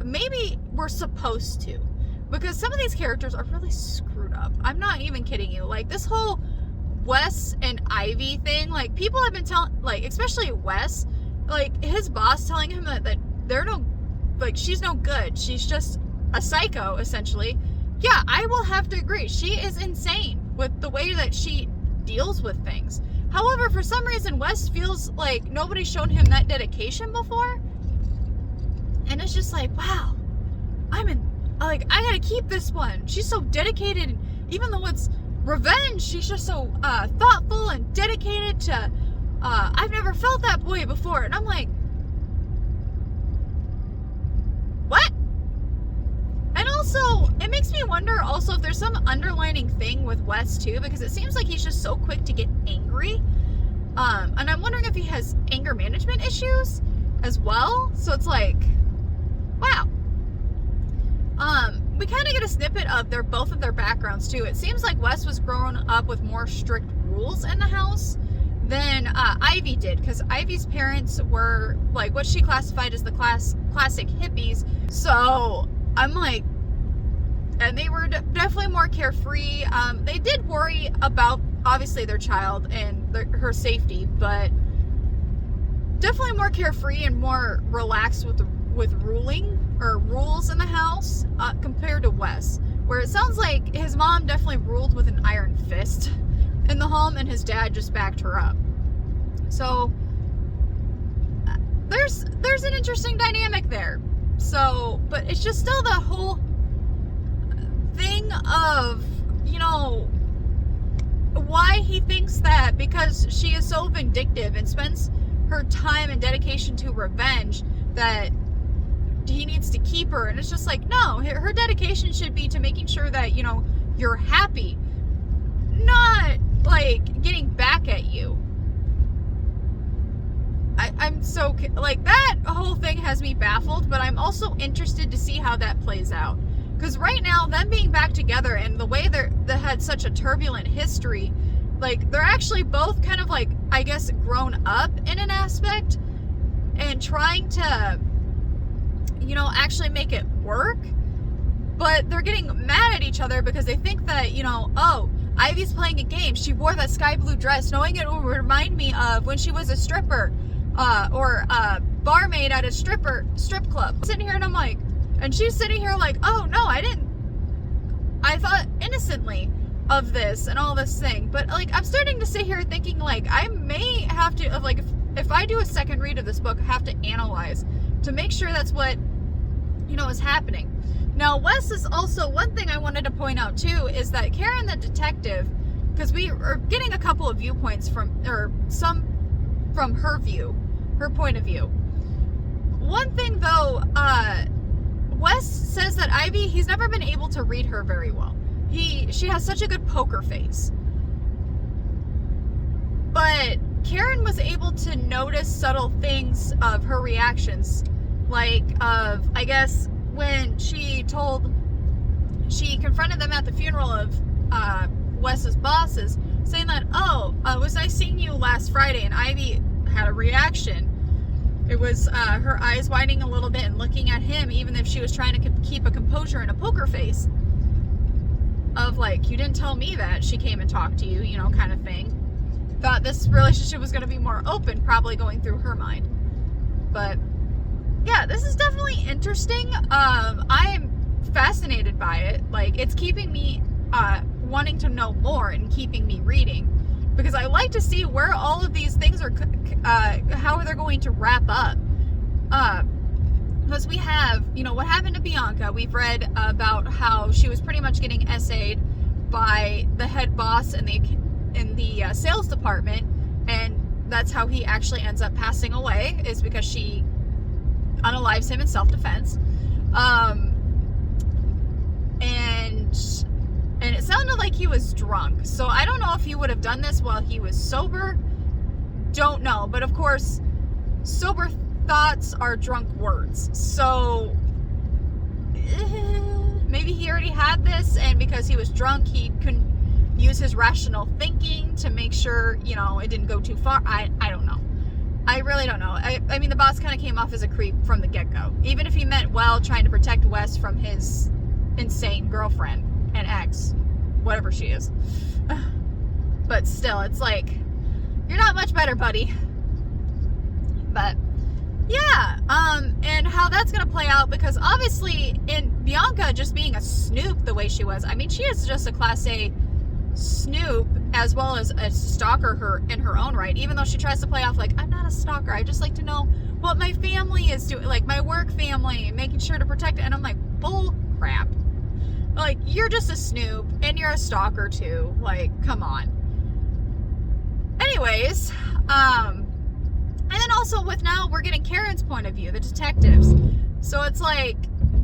maybe we're supposed to, because some of these characters are really screwed up. I'm not even kidding you. Like, this whole Wes and Ivy thing, like, people have been telling, like, especially Wes, like, his boss telling him that she's no good. She's just a psycho, essentially. Yeah, I will have to agree. She is insane with the way that she deals with things. However, for some reason, Wes feels like nobody's shown him that dedication before. And it's just like, wow, I gotta keep this one. She's so dedicated, and even though it's revenge, she's just so thoughtful and dedicated to, I've never felt that way before. And I'm like, what? And also, it makes me wonder also if there's some underlining thing with Wes too, because it seems like he's just so quick to get angry. And I'm wondering if he has anger management issues as well. So it's like, wow. We kind of get a snippet of both of their backgrounds too. It seems like Wes was growing up with more strict rules in the house than Ivy did, because Ivy's parents were like what she classified as the classic hippies. So I'm like, and they were definitely more carefree. They did worry about obviously their child and her safety, but definitely more carefree and more relaxed with rules in the house compared to Wes, where it sounds like his mom definitely ruled with an iron fist in the home, and his dad just backed her up. So there's an interesting dynamic there. So, but it's just still the whole thing of, you know, why he thinks that because she is so vindictive and spends her time and dedication to revenge that he needs to keep her. And it's just like, no, her dedication should be to making sure that, you know, you're happy, not like getting back at you. I'm so, like, that whole thing has me baffled, but I'm also interested to see how that plays out. Because right now, them being back together and the way they had such a turbulent history, like, they're actually both kind of like, I guess, grown up in an aspect and trying to, you know, actually make it work. But they're getting mad at each other because they think that, you know, oh, Ivy's playing a game. She wore that sky blue dress knowing it will remind me of when she was a stripper or a barmaid at a strip club. I'm sitting here and I'm like, and she's sitting here like, oh no, I thought innocently of this and all this thing. But like, I'm starting to sit here thinking like, I may have to, like, if I do a second read of this book, I have to analyze to make sure that's what, you know, is happening. Now, Wes is also, one thing I wanted to point out too, is that Karen the detective, because we are getting a couple of viewpoints some from her point of view. One thing though, Wes says that Ivy, he's never been able to read her very well. She has such a good poker face. But Karen was able to notice subtle things of her reactions, like I guess when she confronted them at the funeral of Wes's bosses, saying that, oh, was I seeing you last Friday? And Ivy had a reaction. It was her eyes widening a little bit and looking at him, even if she was trying to keep a composure and a poker face of like, you didn't tell me that she came and talked to you, you know, kind of thing. Thought this relationship was going to be more open, probably going through her mind. But yeah, this is definitely interesting. I'm fascinated by it. Like, it's keeping me wanting to know more and keeping me reading, because I like to see where all of these things are, how they're going to wrap up. Because we have, you know, what happened to Bianca. We've read about how she was pretty much getting essayed by the head boss in the sales department, and that's how he actually ends up passing away, is because she unalives him in self-defense. And it sounded like he was drunk. So I don't know if he would have done this while he was sober. Don't know. But of course, sober thoughts are drunk words. So maybe he already had this, and because he was drunk, he couldn't use his rational thinking to make sure, you know, it didn't go too far. I don't know. I really don't know. I mean, the boss kind of came off as a creep from the get-go. Even if he meant well, trying to protect Wes from his insane girlfriend and ex, whatever she is. But still, it's like, you're not much better, buddy. But yeah, and how that's gonna play out, because obviously in Bianca just being a snoop the way she was, I mean, she is just a class A snoop as well as a stalker her in her own right, even though she tries to play off like, I'm not a stalker, I just like to know what my family is doing, like my work family, making sure to protect it. And I'm like, bull crap. Like, you're just a snoop and you're a stalker too. Like, come on. Anyways, and then also with now we're getting Karen's point of view, the detectives. So it's like,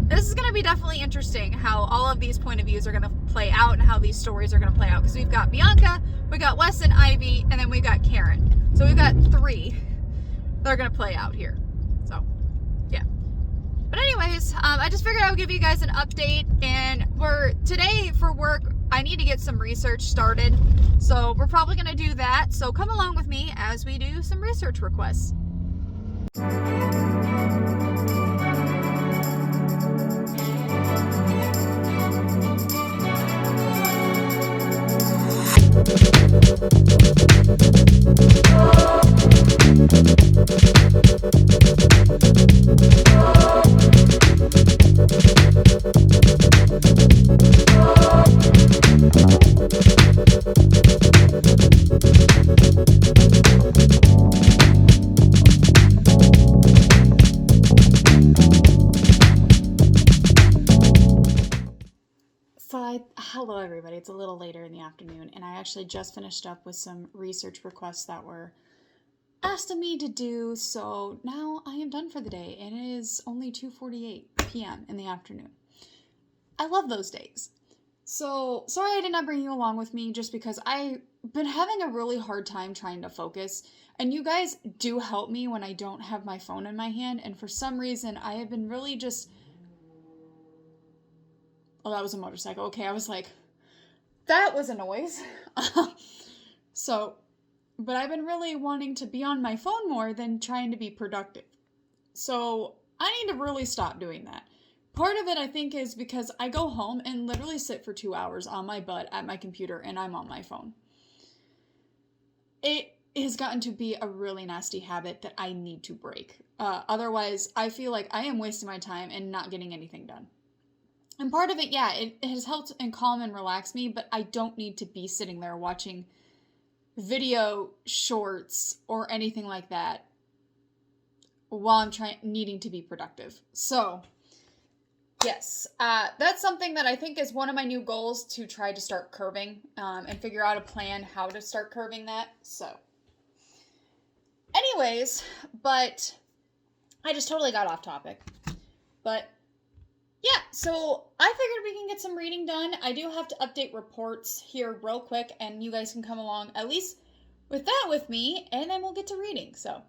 this is going to be definitely interesting how all of these point of views are going to play out and how these stories are going to play out. Because we've got Bianca, we got Wes and Ivy, and then we got Karen. So we've got 3 that are going to play out here. So, yeah. But anyways, I just figured I would give you guys an update. And today for work, I need to get some research started. So we're probably going to do that. So come along with me as we do some research requests. Hello everybody, it's a little later in the afternoon, and I actually just finished up with some research requests that were asked of me to do, so now I am done for the day, and it is only 2:48 p.m. in the afternoon. I love those days. So, sorry I did not bring you along with me, just because I've been having a really hard time trying to focus, and you guys do help me when I don't have my phone in my hand, and for some reason I have been really just... Oh, that was a motorcycle. Okay, I was like, that was a noise. But I've been really wanting to be on my phone more than trying to be productive. So I need to really stop doing that. Part of it, I think, is because I go home and literally sit for 2 hours on my butt at my computer and I'm on my phone. It has gotten to be a really nasty habit that I need to break. Otherwise, I feel like I am wasting my time and not getting anything done. And part of it, yeah, it has helped and calm and relax me, but I don't need to be sitting there watching video shorts or anything like that while I'm needing to be productive. So, yes, that's something that I think is one of my new goals, to try to start curving and figure out a plan how to start curving that. So, anyways, but I just totally got off topic. But yeah, so I figured we can get some reading done. I do have to update reports here real quick, and you guys can come along at least with that with me, and then we'll get to reading, so.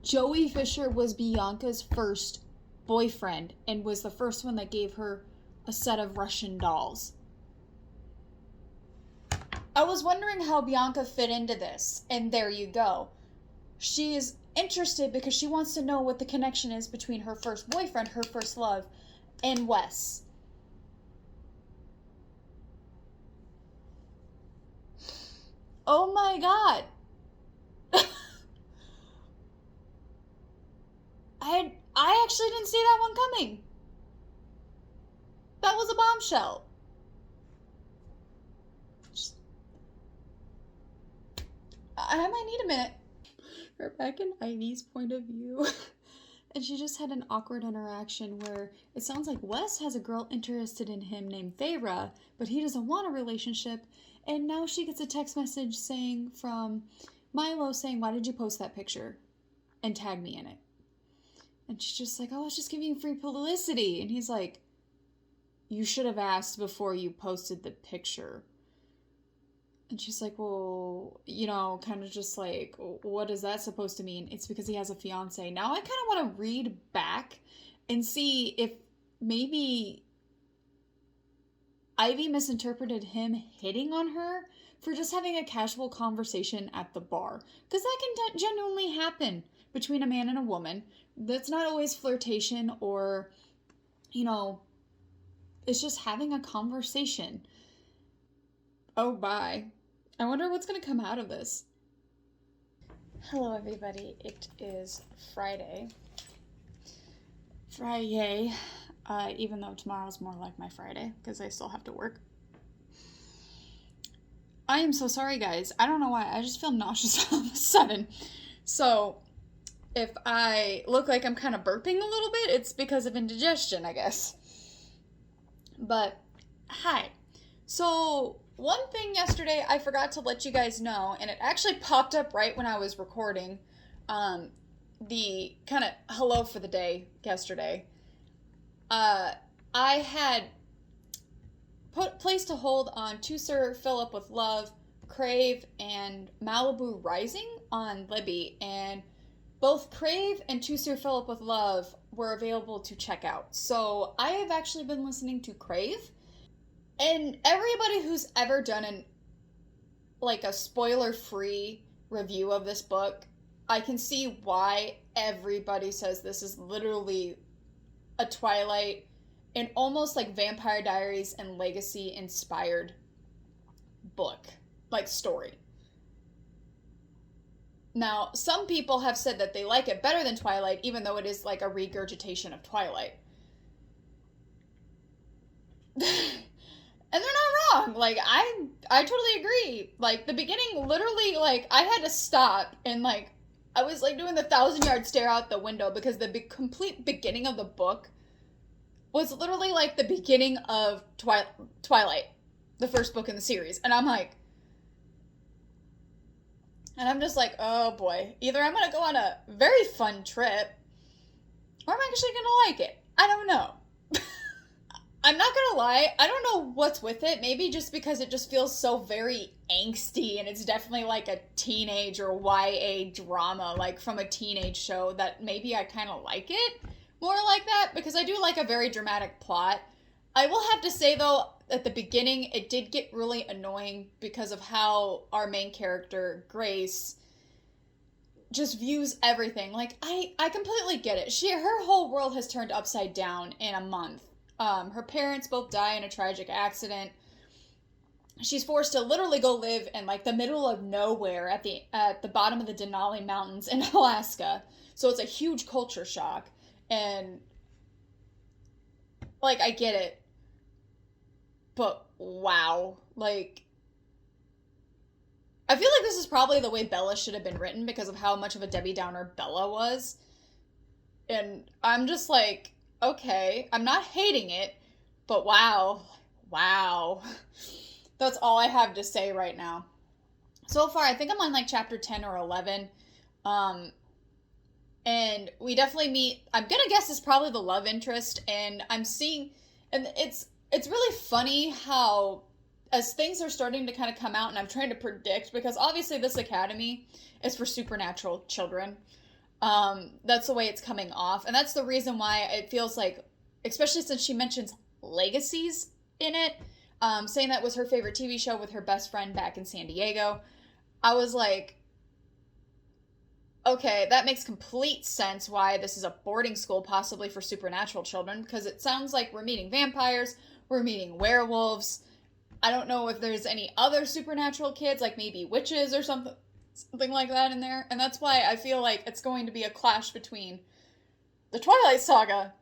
Joey Fisher was Bianca's first boyfriend and was the first one that gave her a set of Russian dolls. I was wondering how Bianca fit into this, and there you go. She is interested because she wants to know what the connection is between her first boyfriend, her first love, and Wes. Oh my god. I actually didn't see that one coming. That was a bombshell. I might need a minute. We're back in Ivy's point of view. And she just had an awkward interaction where it sounds like Wes has a girl interested in him named Feyre, but he doesn't want a relationship. And now she gets a text message from Milo saying, why did you post that picture? And tag me in it. And she's just like, oh, I was just giving you free publicity. And he's like, you should have asked before you posted the picture. And she's like, well, you know, kind of just like, what is that supposed to mean? It's because he has a fiance. Now I kind of want to read back and see if maybe Ivy misinterpreted him hitting on her for just having a casual conversation at the bar. Because that can genuinely happen between a man and a woman. That's not always flirtation or, you know, it's just having a conversation. Oh, bye. I wonder what's going to come out of this. Hello, everybody. It is Friday. Even though tomorrow's more like my Friday, because I still have to work. I am so sorry, guys. I don't know why. I just feel nauseous all of a sudden. So, if I look like I'm kind of burping a little bit, it's because of indigestion, I guess. But, hi. So, one thing yesterday I forgot to let you guys know, and it actually popped up right when I was recording the kind of hello for the day yesterday. I had placed a hold on To Sir Philip with Love, Crave, and Malibu Rising on Libby, and both Crave and To Sir Philip with Love were available to check out. So I have actually been listening to Crave, and everybody who's ever done a spoiler-free review of this book, I can see why everybody says this is literally a Twilight and almost like Vampire Diaries and Legacy inspired book, like story. Now, some people have said that they like it better than Twilight, even though it is like a regurgitation of Twilight. And they're not wrong. Like, I totally agree. Like, the beginning, literally, like, I had to stop and, like, I was, like, doing the 1,000-yard stare out the window because the complete beginning of the book was literally, like, the beginning of Twilight, the first book in the series. And I'm like... And I'm just like, oh, boy. Either I'm going to go on a very fun trip, or I'm actually going to like it. I don't know. I'm not gonna lie, I don't know what's with it. Maybe just because it just feels so very angsty, and it's definitely like a teenage or YA drama, like from a teenage show, that maybe I kind of like it more like that, because I do like a very dramatic plot. I will have to say, though, at the beginning, it did get really annoying because of how our main character, Grace, just views everything. Like, I completely get it. Her whole world has turned upside down in a month. Her parents both die in a tragic accident. She's forced to literally go live in like the middle of nowhere at the bottom of the Denali Mountains in Alaska. So it's a huge culture shock. And like, I get it. But wow. Like, I feel like this is probably the way Bella should have been written because of how much of a Debbie Downer Bella was. And I'm just like, okay, I'm not hating it, but wow. That's all I have to say right now. So far, I think I'm on like chapter 10 or 11. And we definitely meet, I'm gonna guess it's probably the love interest, and I'm seeing, and it's really funny how, as things are starting to kind of come out, and I'm trying to predict, because obviously this academy is for supernatural children. That's the way it's coming off. And that's the reason why it feels like, especially since she mentions legacies in it, saying that was her favorite TV show with her best friend back in San Diego. I was like, okay, that makes complete sense why this is a boarding school possibly for supernatural children, because it sounds like we're meeting vampires, we're meeting werewolves. I don't know if there's any other supernatural kids, like maybe witches or something like that in there. And that's why I feel like it's going to be a clash between the Twilight Saga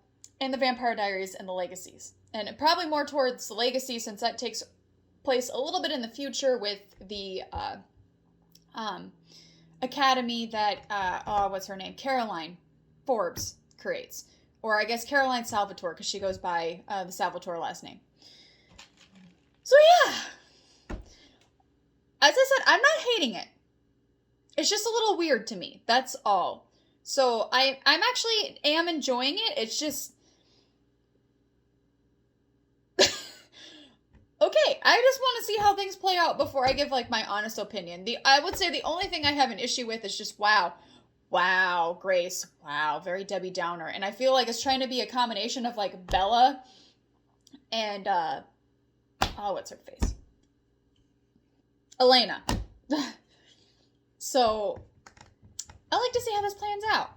and the Vampire Diaries and the Legacies. And probably more towards the Legacy, since that takes place a little bit in the future with the academy that, what's her name? Caroline Forbes creates. Or I guess Caroline Salvatore, because she goes by the Salvatore last name. So yeah. As I said, I'm not hating it. It's just a little weird to me. That's all. So I'm actually am enjoying it. It's just okay, I just want to see how things play out before I give like my honest opinion. I would say the only thing I have an issue with is just wow, Grace, wow, very Debbie Downer, and I feel like it's trying to be a combination of like Bella and oh, what's her face, Elena. So I like to see how this plans out.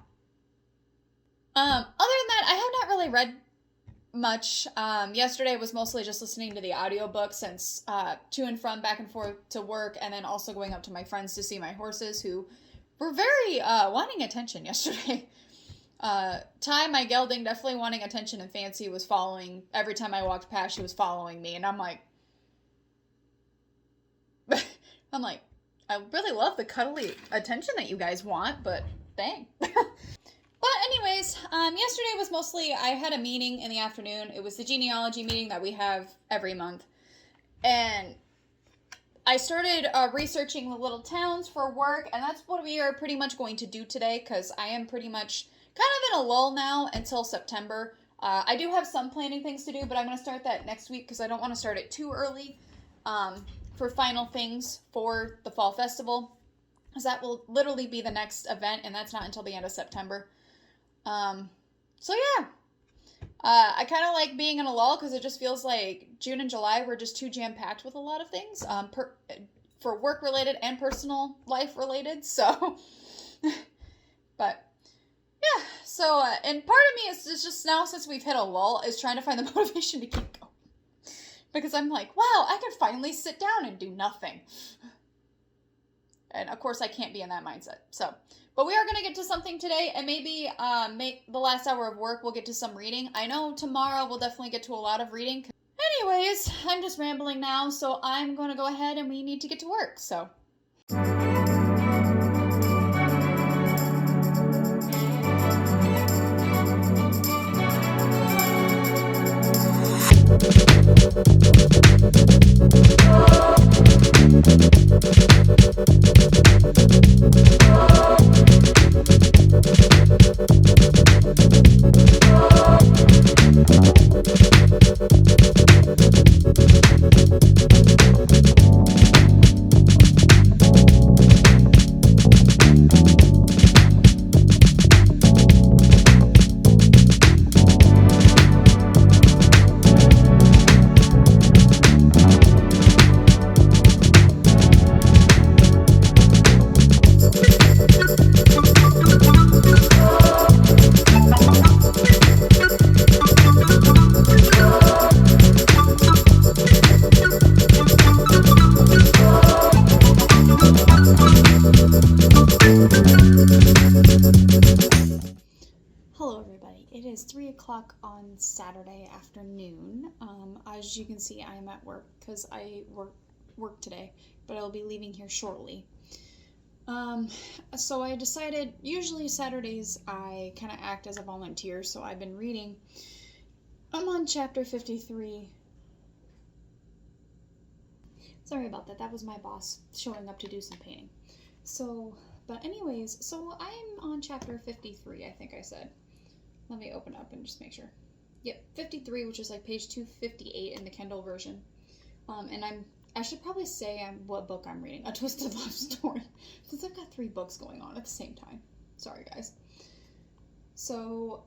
Other than that, I have not really read much. Yesterday was mostly just listening to the audiobook since to and from back and forth to work, and then also going up to my friends to see my horses who were very wanting attention yesterday. Ty, my gelding, definitely wanting attention, and Fancy was following. Every time I walked past, she was following me, and I'm like, I really love the cuddly attention that you guys want, but dang. But anyways, yesterday was mostly, I had a meeting in the afternoon. It was the genealogy meeting that we have every month. And I started researching the little towns for work, and that's what we are pretty much going to do today, because I am pretty much kind of in a lull now until September. I do have some planning things to do, but I'm going to start that next week because I don't want to start it too early for final things for the Fall Festival, because that will literally be the next event, and that's not until the end of September. So yeah, I kind of like being in a lull because it just feels like June and July were just too jam-packed with a lot of things, for work-related and personal life-related, so, but, yeah, so, and part of me is just now, since we've hit a lull, is trying to find the motivation to keep going, because I'm like, wow, I can finally sit down and do nothing, and of course I can't be in that mindset, so. But we are going to get to something today, and maybe make the last hour of work, we'll get to some reading. I know tomorrow we'll definitely get to a lot of reading. Anyways, I'm just rambling now, so I'm going to go ahead and we need to get to work, so. Hello everybody, it is 3 o'clock on Saturday afternoon. As you can see, I am at work because I work today, but I'll be leaving here shortly. So I decided, usually Saturdays I kind of act as a volunteer, so I've been reading. I'm on chapter 53. Sorry about that, that was my boss showing up to do some painting. So, but anyways, so I'm on chapter 53, I think I said. Let me open up and just make sure. Yep, 53, which is like page 258 in the Kindle version. And I should probably say what book I'm reading. A Twisted Love Story. Since I've got 3 books going on at the same time. Sorry, guys. So,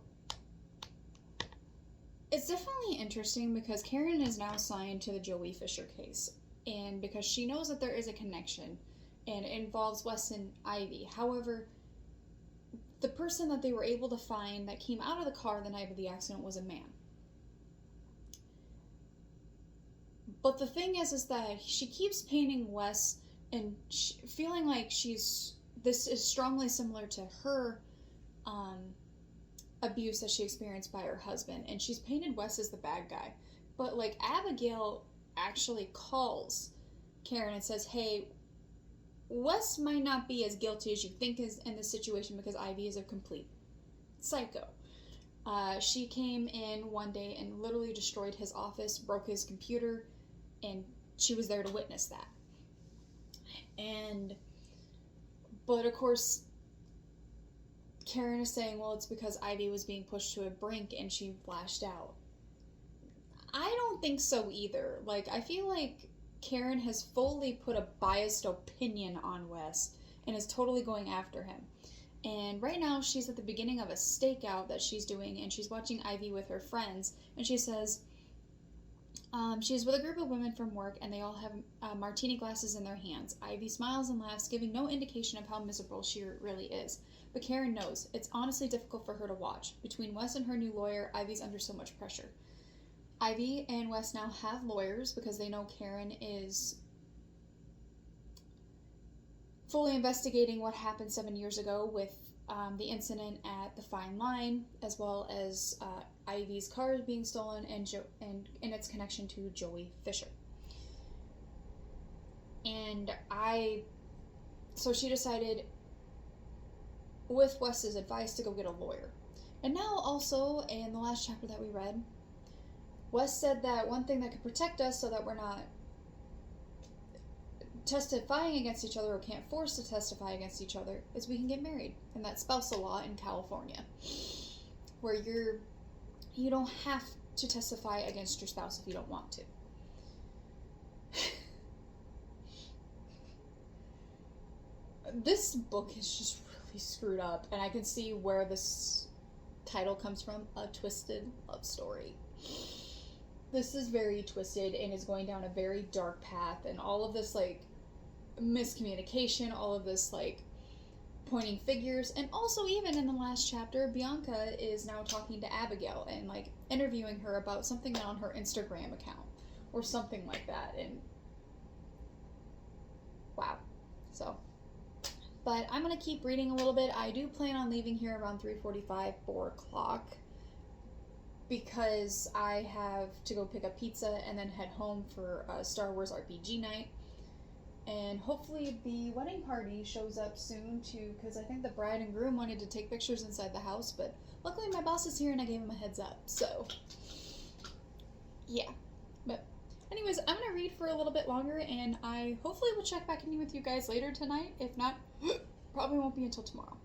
it's definitely interesting because Karen is now assigned to the Joey Fisher case. And because she knows that there is a connection, and it involves Wes and Ivy. However, the person that they were able to find that came out of the car the night of the accident was a man. But the thing is that she keeps painting Wes and feeling like this is strongly similar to her abuse that she experienced by her husband, and she's painted Wes as the bad guy. But like Abigail actually calls Karen and says, hey, Wes might not be as guilty as you think is in this situation because Ivy is a complete psycho. She came in one day and literally destroyed his office, broke his computer, and she was there to witness that. But of course, Karen is saying, well, it's because Ivy was being pushed to a brink and she lashed out. I don't think so either. Like, I feel like Karen has fully put a biased opinion on Wes and is totally going after him. And right now she's at the beginning of a stakeout that she's doing, and she's watching Ivy with her friends, and she says she's with a group of women from work, and they all have martini glasses in their hands. Ivy smiles and laughs, giving no indication of how miserable she really is. But Karen knows. It's honestly difficult for her to watch. Between Wes and her new lawyer, Ivy's under so much pressure. Ivy and Wes now have lawyers because they know Karen is fully investigating what happened 7 years ago with the incident at the Fine Line, as well as Ivy's car being stolen and in its connection to Joey Fisher. And so she decided, with Wes's advice, to go get a lawyer. And now also, in the last chapter that we read, Wes said that one thing that could protect us so that we're not testifying against each other or can't force to testify against each other is we can get married. And that's spousal law in California, where you don't have to testify against your spouse if you don't want to. This book is just really screwed up, and I can see where this title comes from, A Twisted Love Story. This is very twisted and is going down a very dark path, and all of this, like, miscommunication, all of this, like, pointing figures, and also even in the last chapter, Bianca is now talking to Abigail and, like, interviewing her about something on her Instagram account, or something like that, and wow. So, but I'm going to keep reading a little bit. I do plan on leaving here around 3:45, 4 o'clock, because I have to go pick up pizza and then head home for a Star Wars RPG night. And hopefully the wedding party shows up soon too, because I think the bride and groom wanted to take pictures inside the house, but luckily my boss is here and I gave him a heads up, so yeah. But anyways, I'm going to read for a little bit longer, and I hopefully will check back in with you guys later tonight. If not, probably won't be until tomorrow.